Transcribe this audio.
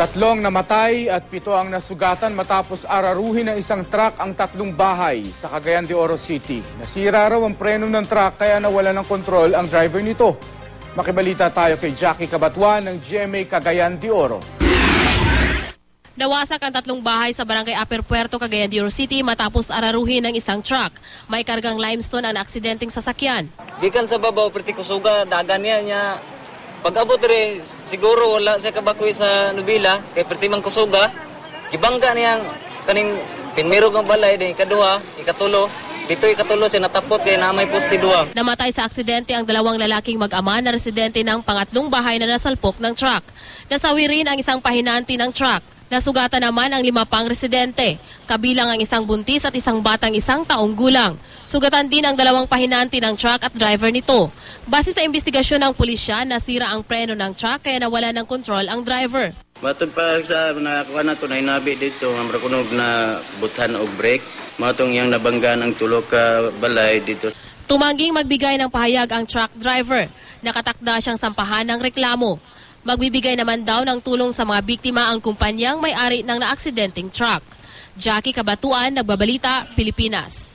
Tatlong namatay at 7 ang nasugatan matapos araruhin ng isang truck ang 3 bahay sa Cagayan de Oro City. Nasira raw ang preno ng truck kaya nawala ng kontrol ang driver nito. Makibalita tayo kay Jackie Cabatuan ng GMA Cagayan de Oro. Nawasak ang 3 bahay sa Barangay Upper Puerto, Cagayan de Oro City matapos araruhin ng isang truck. May kargang limestone ang aksidenteng sasakyan. Gikan sa babaw, perti kusuga, dagan niya. Pag-abot rin, siguro wala siya kabakoy sa nubila, kay perti man kusuga. Ibangga niyang kaning pinmirog ang balay, din ikaduha, ikatulo. Dito ikatulo siya natapot kay namay poste 2. Namatay sa aksidente ang 2 lalaking mag-ama na residente ng pangatlong bahay na nasalpok ng truck. Nasawi rin ang isang pahinanti ng truck. Nasugatan naman ang 5 pang residente, kabilang ang isang buntis at isang batang 1 taong gulang. Sugatan din ang 2 pahinanti ng truck at driver nito. Base sa investigasyon ng pulisya, nasira ang preno ng truck kaya nawala ng kontrol ang driver. Matod pa sa nakakuha na ito na hinabi dito, ang rakunog na buthan o brake. Matong yang nabangga ng tulog ka balay dito. Tumangging magbigay ng pahayag ang truck driver. Nakatakda siyang sampahan ng reklamo. Magbibigay naman daw ng tulong sa mga biktima ang kumpanyang may-ari ng naaksidenteng truck. Jackie Cabatuan, Nagbabalita, Pilipinas.